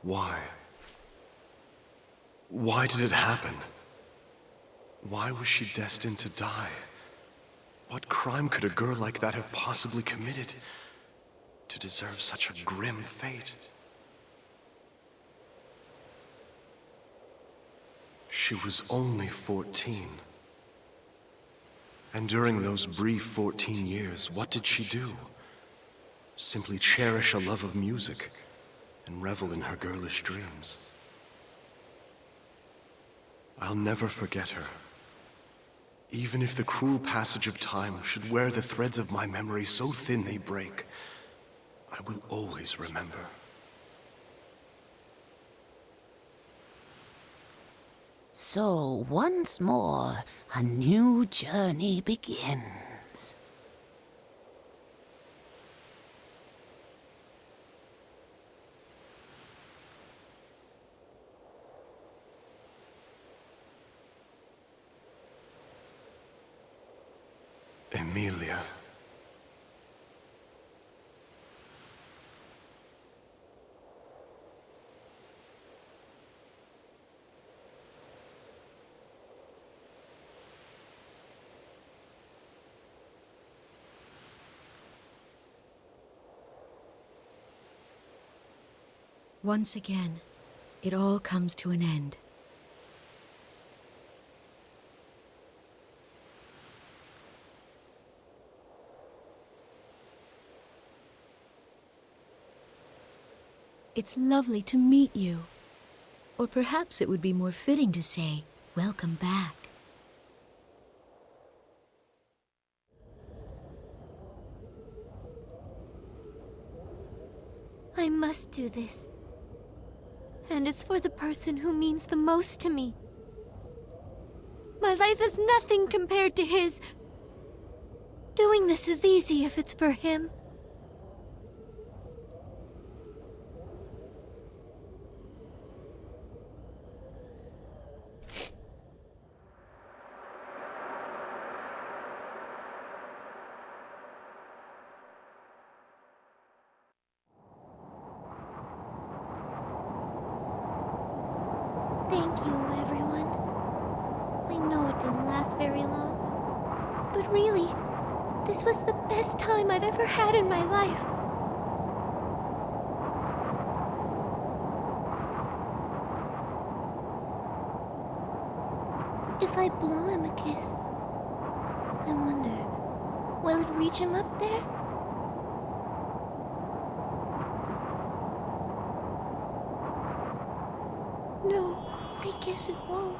Why? Why did it happen? Why was she destined to die? What crime could a girl like that have possibly committed to deserve such a grim fate? She was only 14. And during those brief 14 years, what did she do? Simply cherish a love of music and revel in her girlish dreams. I'll never forget her. Even if the cruel passage of time should wear the threads of my memory so thin they break, I will always remember. So once more, a new journey begins. Emilia. Once again, it all comes to an end. It's lovely to meet you. Or perhaps it would be more fitting to say, welcome back. I must do this. And it's for the person who means the most to me. My life is nothing compared to his. Doing this is easy if it's for him. Thank you, everyone. I know it didn't last very long, but really, this was the best time I've ever had in my life. If I blow him a kiss, I wonder, will it reach him up there? No, I guess it won't.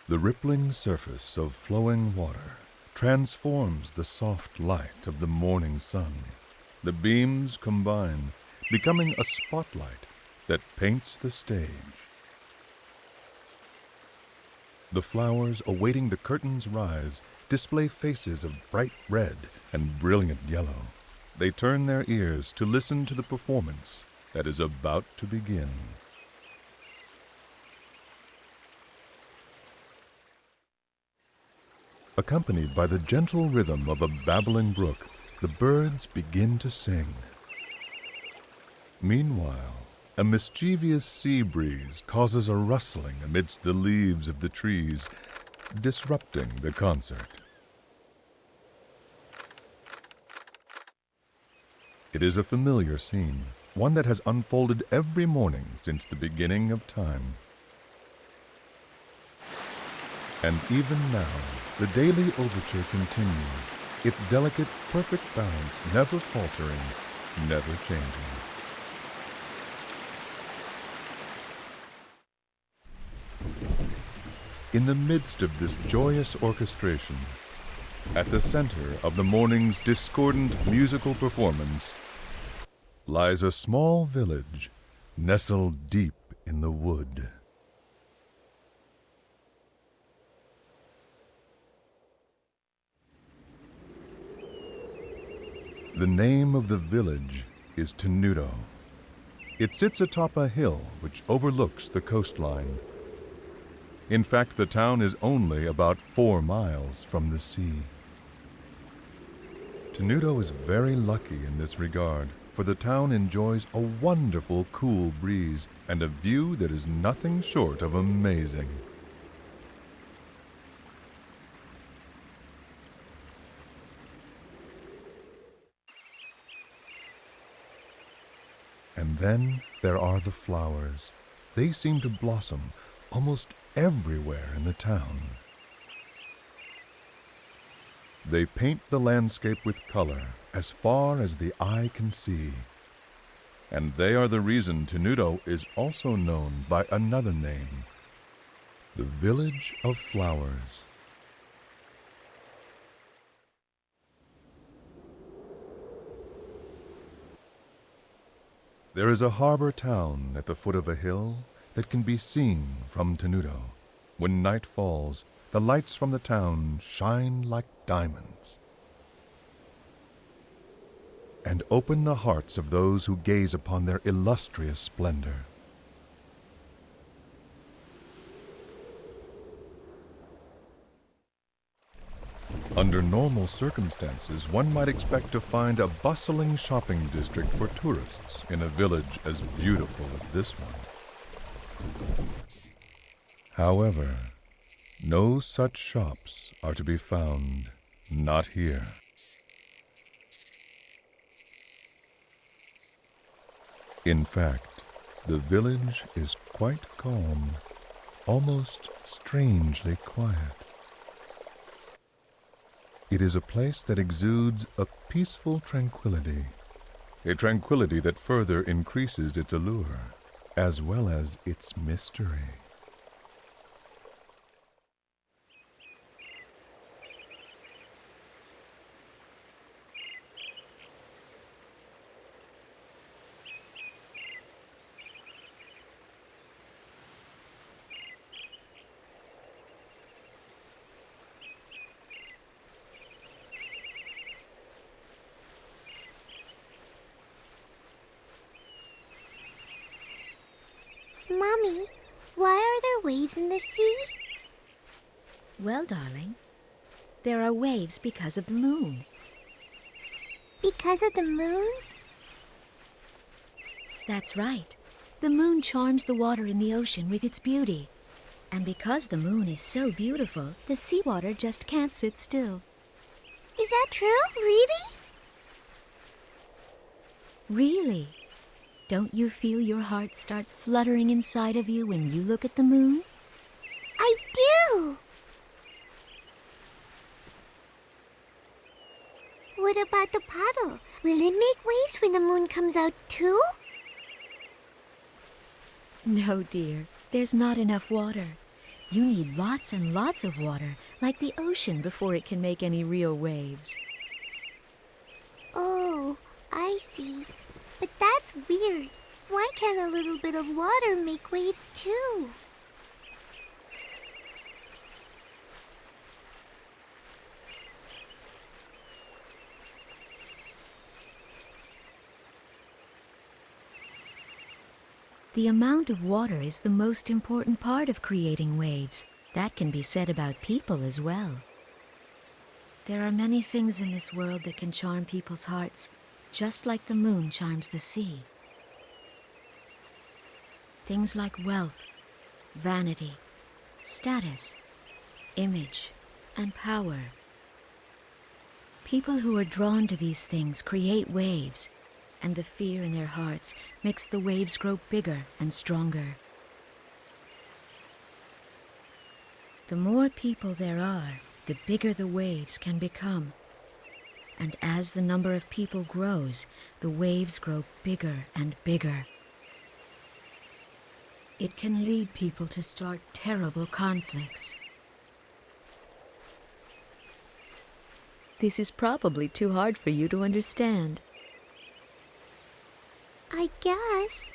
The rippling surface of flowing water transforms the soft light of the morning sun. The beams combine, becoming a spotlight that paints the stage. The flowers awaiting the curtain's rise display faces of bright red and brilliant yellow. They turn their ears to listen to the performance that is about to begin. Accompanied by the gentle rhythm of a babbling brook, the birds begin to sing. Meanwhile, a mischievous sea breeze causes a rustling amidst the leaves of the trees, disrupting the concert. It is a familiar scene, one that has unfolded every morning since the beginning of time. And even now, the daily overture continues, its delicate, perfect balance never faltering, never changing. In the midst of this joyous orchestration, at the center of the morning's discordant musical performance, lies a small village nestled deep in the wood. The name of the village is Tenuto. It sits atop a hill which overlooks the coastline. In fact, the town is only about 4 miles from the sea. Tenuto is very lucky in this regard, for the town enjoys a wonderful cool breeze and a view that is nothing short of amazing. And then there are the flowers. They seem to blossom almost everywhere in the town. They paint the landscape with color as far as the eye can see. And they are the reason Tenuto is also known by another name, the Village of Flowers. There is a harbor town at the foot of a hill that can be seen from Tenuto. When night falls, the lights from the town shine like diamonds and open the hearts of those who gaze upon their illustrious splendor. Under normal circumstances, one might expect to find a bustling shopping district for tourists in a village as beautiful as this one. However, no such shops are to be found, not here. In fact, the village is quite calm, almost strangely quiet. It is a place that exudes a peaceful tranquility, a tranquility that further increases its allure, as well as its mystery. Mommy, why are there waves in the sea? Well, darling, there are waves because of the moon. Because of the moon? That's right. The moon charms the water in the ocean with its beauty. And because the moon is so beautiful, the seawater just can't sit still. Is that true? Really? Really? Don't you feel your heart start fluttering inside of you when you look at the moon? I do! What about the paddle? Will it make waves when the moon comes out too? No, dear. There's not enough water. You need lots and lots of water, like the ocean, before it can make any real waves. Oh, I see. But that's weird. Why can't a little bit of water make waves too? The amount of water is the most important part of creating waves. That can be said about people as well. There are many things in this world that can charm people's hearts, just like the moon charms the sea. Things like wealth, vanity, status, image, and power. People who are drawn to these things create waves, and the fear in their hearts makes the waves grow bigger and stronger. The more people there are, the bigger the waves can become. And as the number of people grows, the waves grow bigger and bigger. It can lead people to start terrible conflicts. This is probably too hard for you to understand. I guess.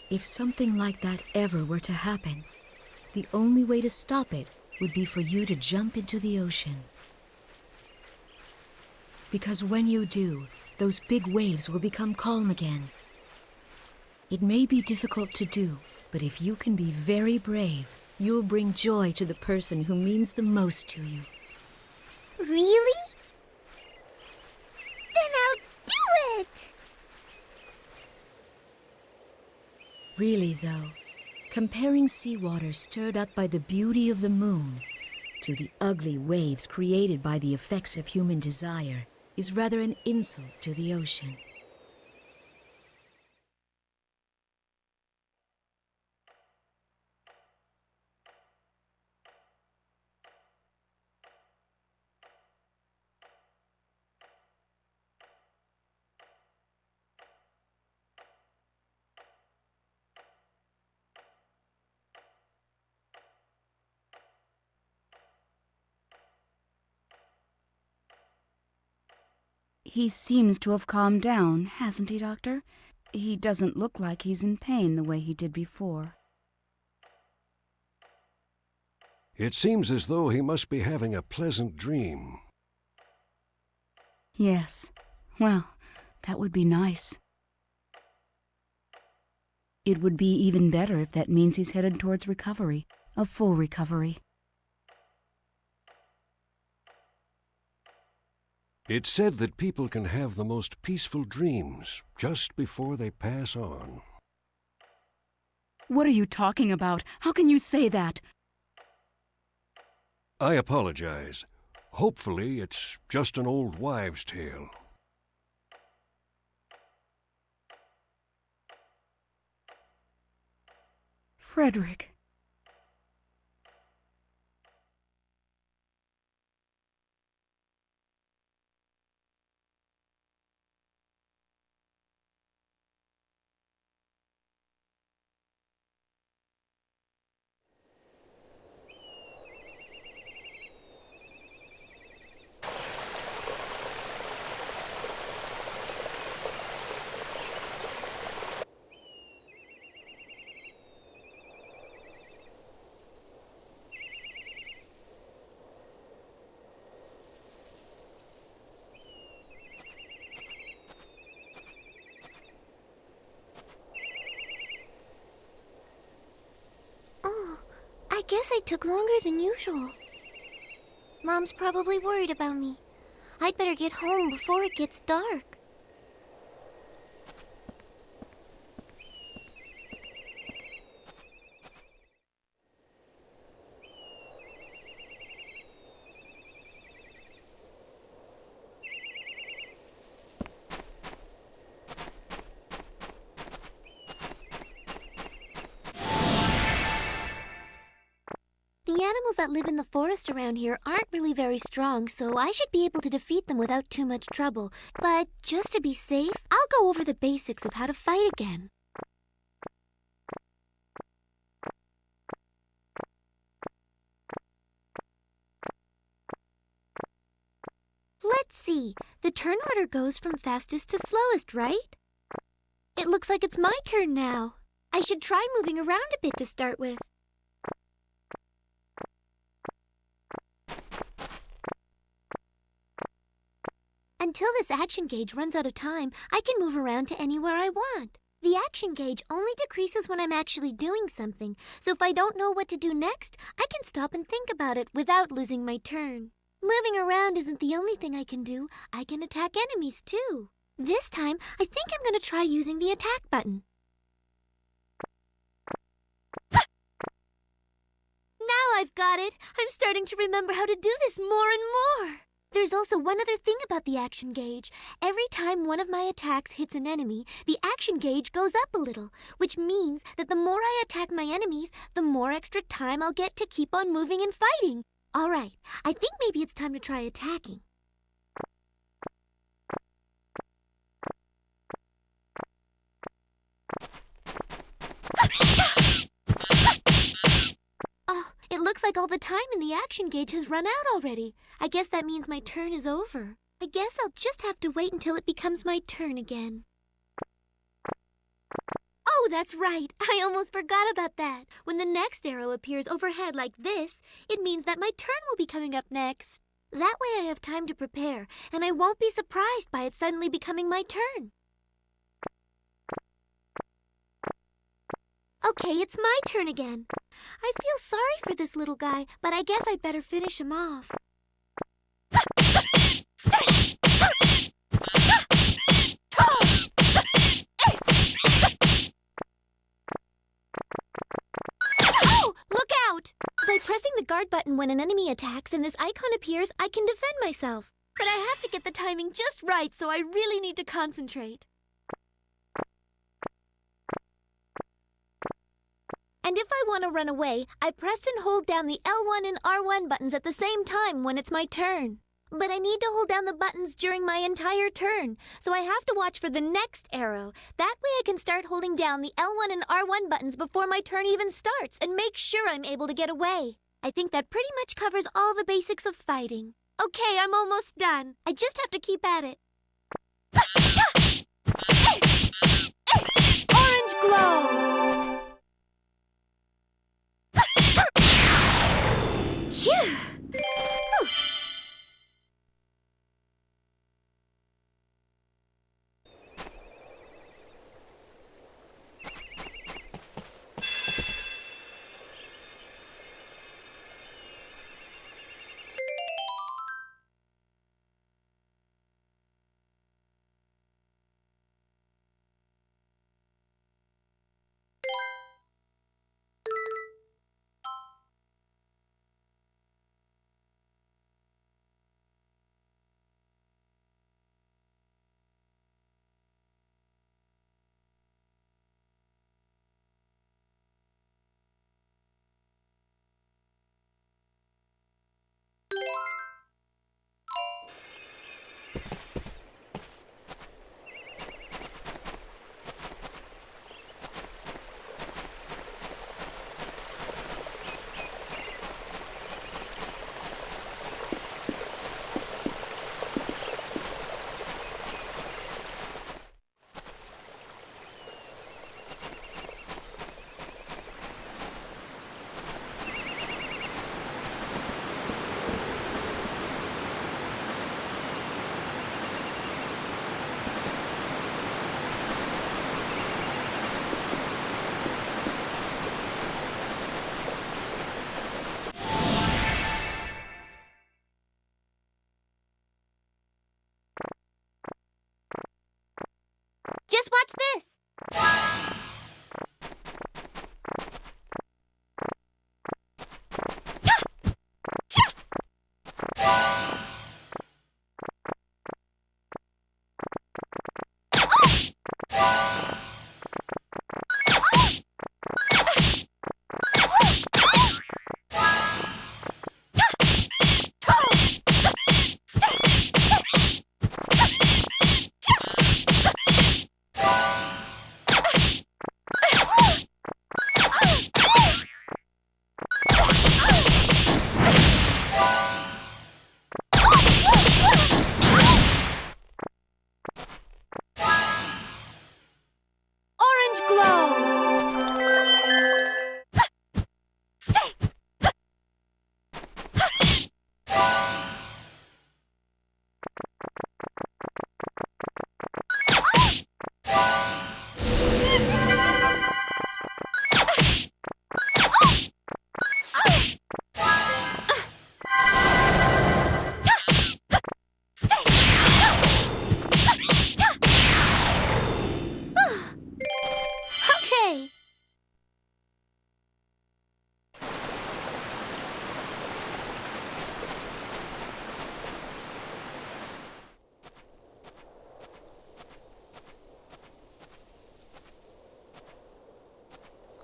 If something like that ever were to happen, the only way to stop it would be for you to jump into the ocean. Because when you do, those big waves will become calm again. It may be difficult to do, but if you can be very brave, you'll bring joy to the person who means the most to you. Really? Then I'll do it! Really, though, comparing seawater stirred up by the beauty of the moon to the ugly waves created by the effects of human desire is rather an insult to the ocean. He seems to have calmed down, hasn't he, Doctor? He doesn't look like he's in pain the way he did before. It seems as though he must be having a pleasant dream. Yes. Well, that would be nice. It would be even better if that means he's headed towards recovery, a full recovery. It's said that people can have the most peaceful dreams just before they pass on. What are you talking about? How can you say that? I apologize. Hopefully, it's just an old wives' tale. Frederick. I guess I took longer than usual. Mom's probably worried about me. I'd better get home before it gets dark. The animals that live in the forest around here aren't really very strong, so I should be able to defeat them without too much trouble. But just to be safe, I'll go over the basics of how to fight again. Let's see. The turn order goes from fastest to slowest, right? It looks like it's my turn now. I should try moving around a bit to start with. Until this action gauge runs out of time, I can move around to anywhere I want. The action gauge only decreases when I'm actually doing something, so if I don't know what to do next, I can stop and think about it without losing my turn. Moving around isn't the only thing I can do. I can attack enemies too. This time, I think I'm going to try using the attack button. Now I've got it! I'm starting to remember how to do this more and more! There's also one other thing about the action gauge. Every time one of my attacks hits an enemy, the action gauge goes up a little, which means that the more I attack my enemies, the more extra time I'll get to keep on moving and fighting. All right, I think maybe it's time to try attacking. Oh, it looks like all the time in the action gauge has run out already. I guess that means my turn is over. I guess I'll just have to wait until it becomes my turn again. Oh, that's right. I almost forgot about that. When the next arrow appears overhead like this, it means that my turn will be coming up next. That way I have time to prepare, and I won't be surprised by it suddenly becoming my turn. Okay, it's my turn again. I feel sorry for this little guy, but I guess I'd better finish him off. Oh, look out! By pressing the guard button when an enemy attacks and this icon appears, I can defend myself. But I have to get the timing just right, so I really need to concentrate. And if I want to run away, I press and hold down the L1 and R1 buttons at the same time when it's my turn. But I need to hold down the buttons during my entire turn, so I have to watch for the next arrow. That way I can start holding down the L1 and R1 buttons before my turn even starts and make sure I'm able to get away. I think that pretty much covers all the basics of fighting. Okay, I'm almost done. I just have to keep at it. Orange glow! Phew! Just watch this! Orange glow! Okay.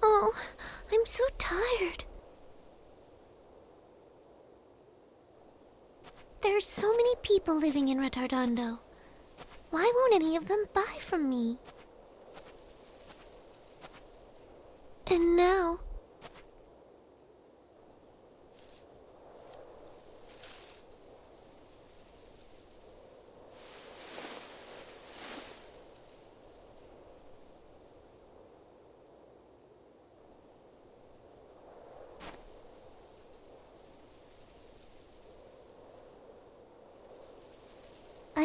Oh, I'm so tired. There's so many people living in Retardando. Why won't any of them buy from me? And now...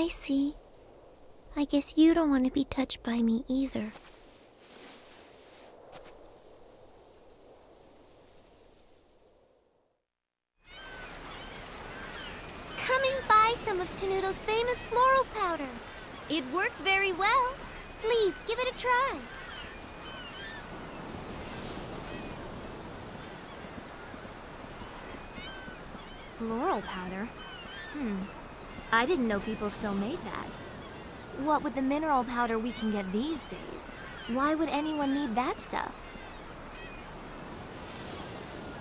I see. I guess you don't want to be touched by me either. Coming by some of Tenuto's famous floral powder. It works very well. Please, give it a try. Floral powder? I didn't know people still made that. What with the mineral powder we can get these days, why would anyone need that stuff?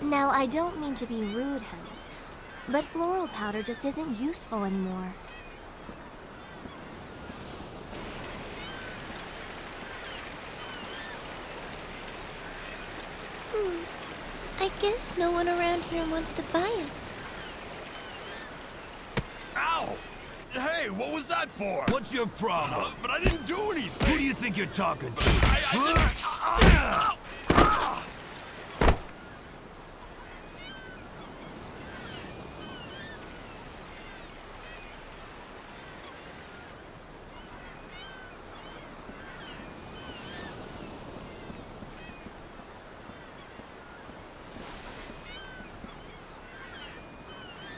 Now, I don't mean to be rude, honey, but floral powder just isn't useful anymore. I guess no one around here wants to buy it. Ow! Hey, what was that for? What's your problem? But I didn't do anything. Who do you think you're talking to? I didn't...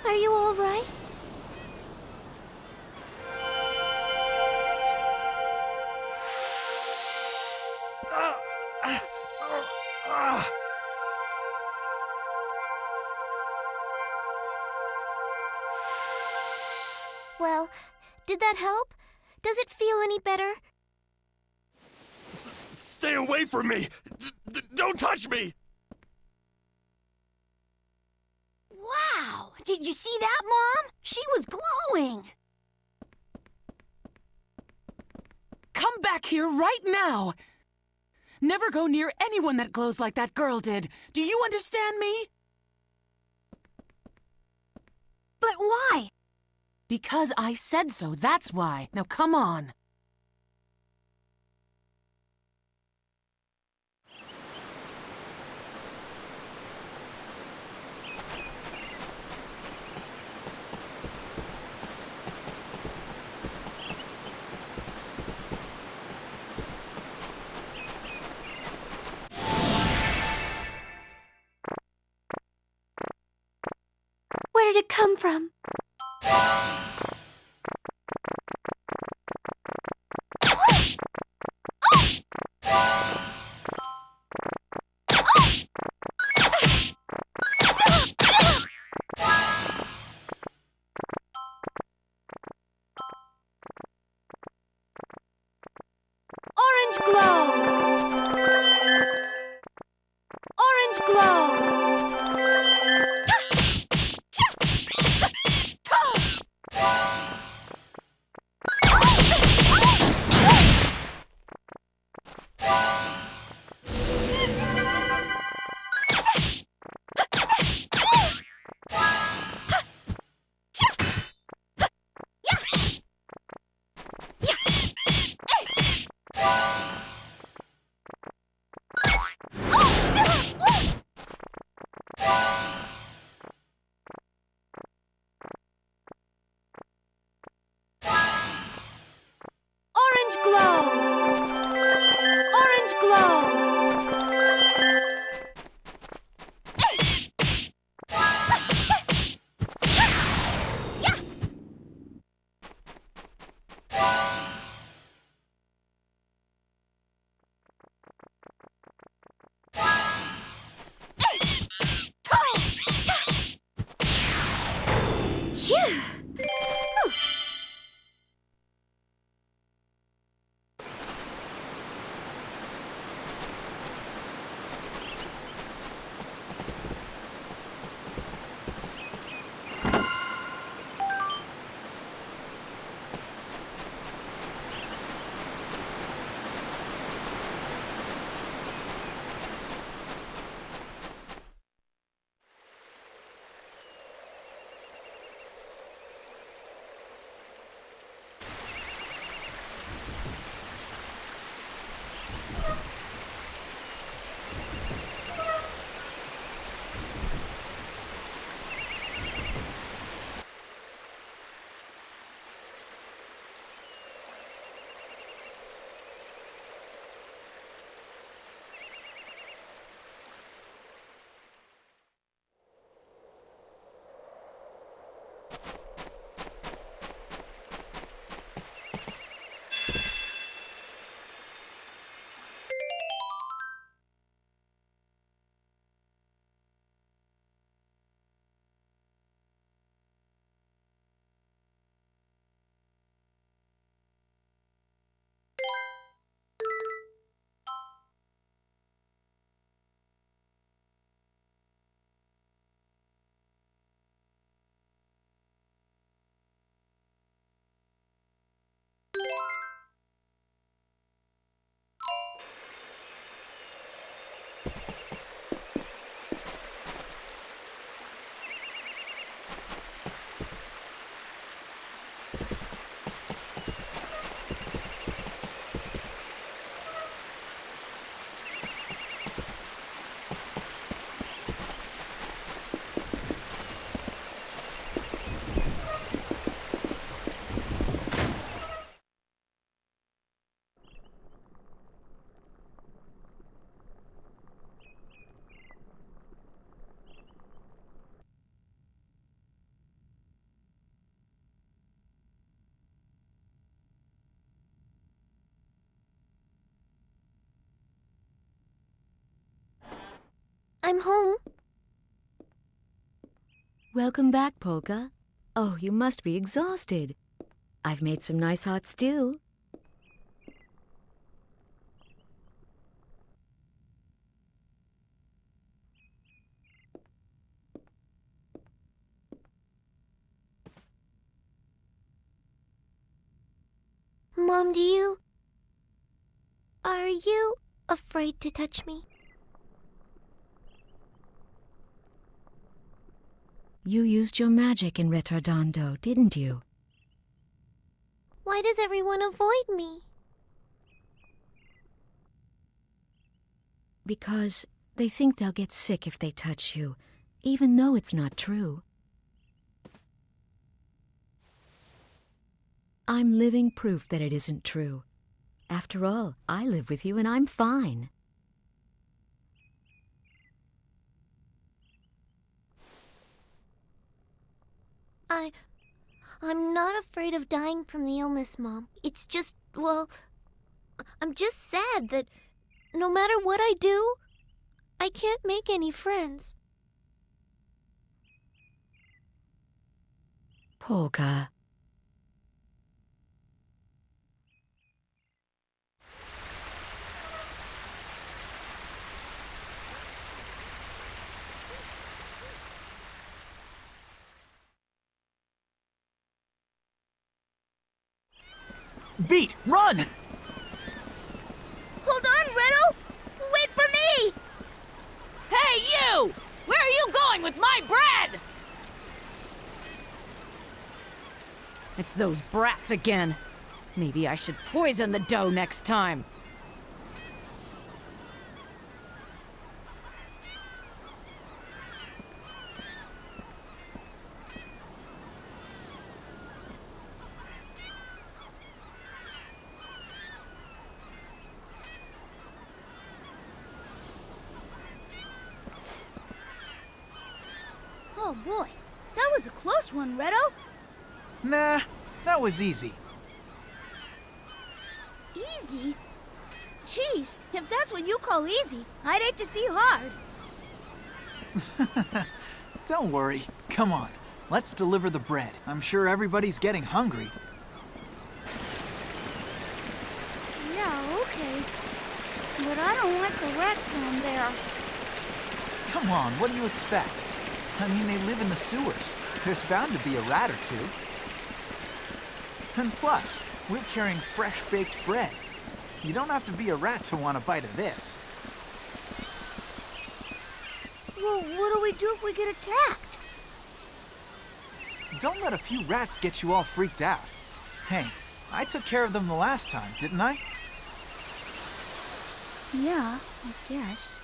Are you all right? Well, did that help? Does it feel any better? Stay away from me! Don't touch me! Wow! Did you see that, Mom? She was glowing! Come back here right now! Never go near anyone that glows like that girl did. Do you understand me? But why? Because I said so, that's why. Now come on. Where did it come from? Orange glow! Orange glow! Orange glow! Orange glow! Phew! I'm home. Welcome back, Polka. Oh, you must be exhausted. I've made some nice hot stew. Mom, are you afraid to touch me? You used your magic in Retardando, didn't you? Why does everyone avoid me? Because they think they'll get sick if they touch you, even though it's not true. I'm living proof that it isn't true. After all, I live with you and I'm fine. I'm not afraid of dying from the illness, Mom. It's just, well, I'm just sad that no matter what I do, I can't make any friends. Polka. Beat! Run! Hold on, Riddle! Wait for me! Hey, you! Where are you going with my bread? It's those brats again. Maybe I should poison the dough next time. Oh boy, that was a close one, Riddle. Nah, that was easy. Easy? Jeez, if that's what you call easy, I'd hate to see hard. Don't worry. Come on, let's deliver the bread. I'm sure everybody's getting hungry. Yeah, okay. But I don't like the rats down there. Come on, what do you expect? I mean, they live in the sewers. There's bound to be a rat or two. And plus, we're carrying fresh-baked bread. You don't have to be a rat to want a bite of this. Well, what do we do if we get attacked? Don't let a few rats get you all freaked out. Hey, I took care of them the last time, didn't I? Yeah, I guess.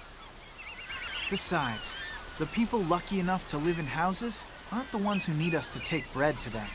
Besides, the people lucky enough to live in houses aren't the ones who need us to take bread to them.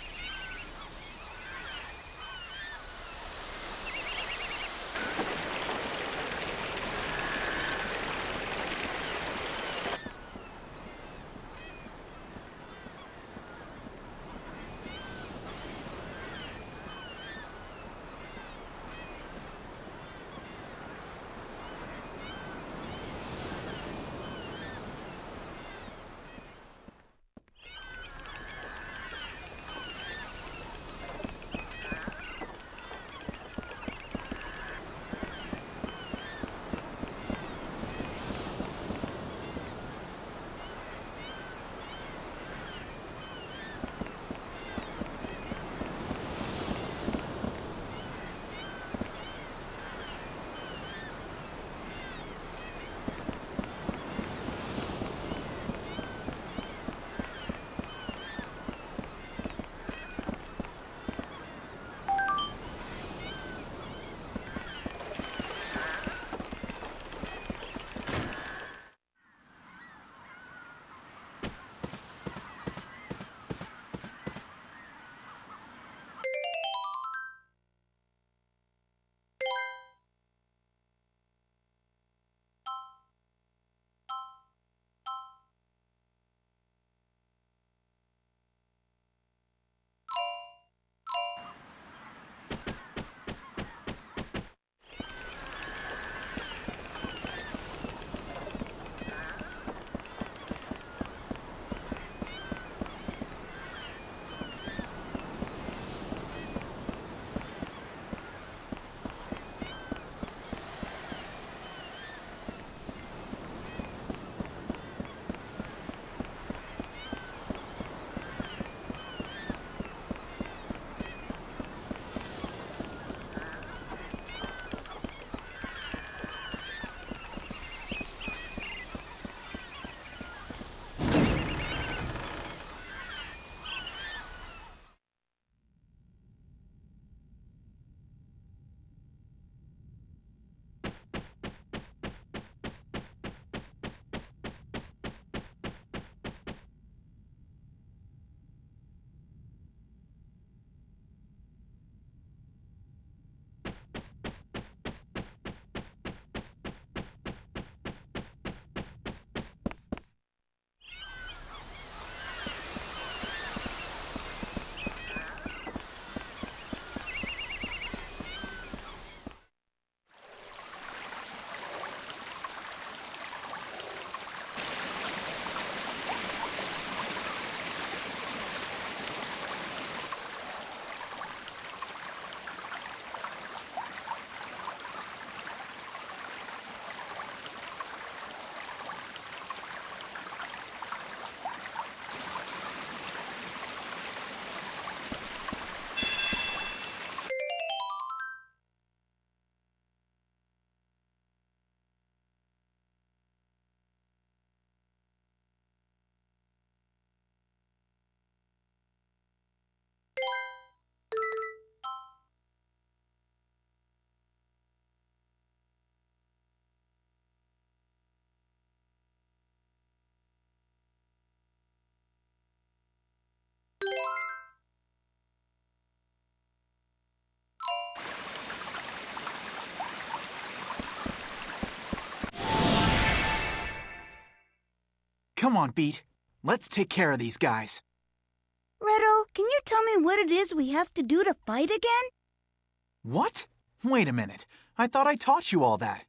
on, Beat. Let's take care of these guys. Redo, can you tell me what it is we have to do to fight again? What? Wait a minute. I thought I taught you all that.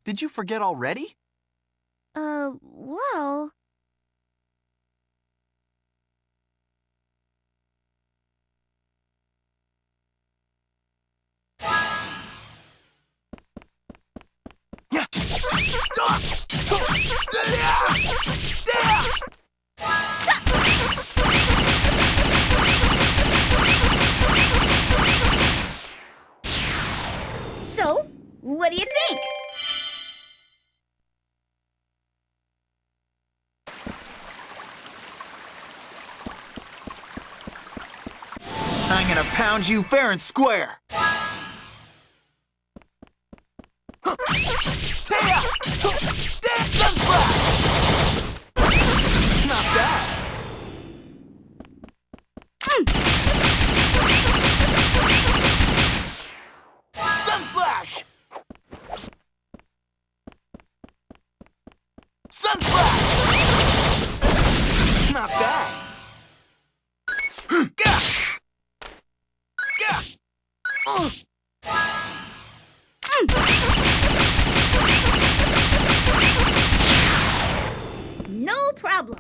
Did you forget already? Well... So, what do you think? I'm gonna pound you fair and square. Sunflower! Not bad. Sunslash! Sunslash! Not bad. Gah! Gah! No problem.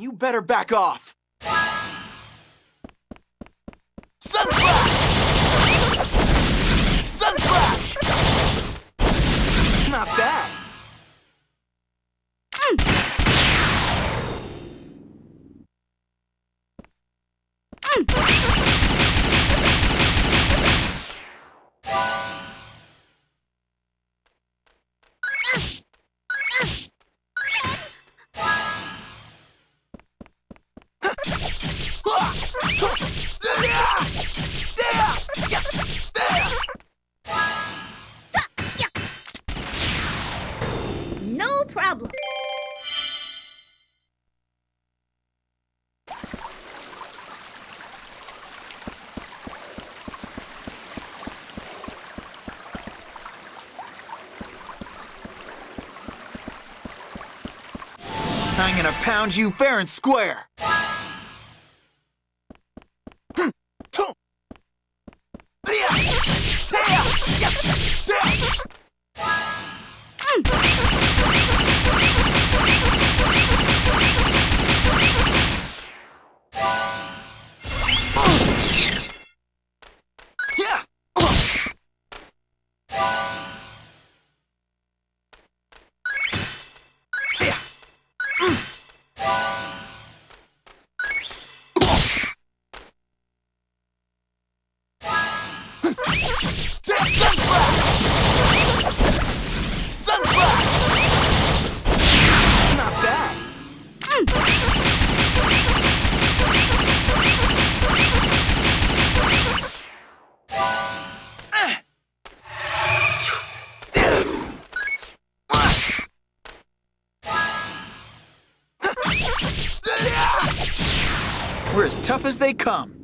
You better back off. Sunflash! Sunflash! Not bad. No problem. I'm gonna pound you fair and square. Not bad. We're as tough as they come.